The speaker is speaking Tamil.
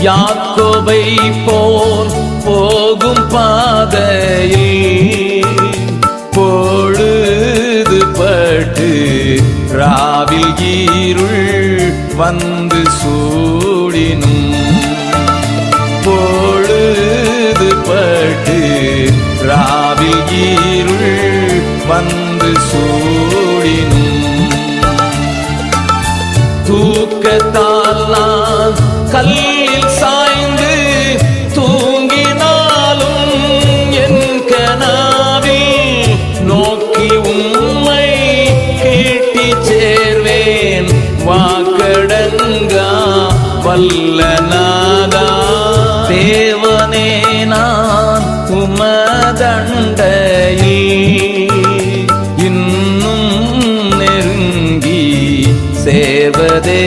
யாக்கோபை போல் போகும் பாதையில் பொழுது பட்டு ராவில் இருள் வந்து சூடினும் பொழுது பட்டு ராவில் இருள் வந்து சூடினும் தூக்கத்தால் நான் கல்லில் சாய்ந்து தூங்கினாலும் என் கனாவில் நோக்கி உம்மை கேட்டி சேர்வேன் வாக்கடங்கா வல்லநாதா. தேவனே நான் உமதண்டையில் இன்னும் நெருங்கி சேவதே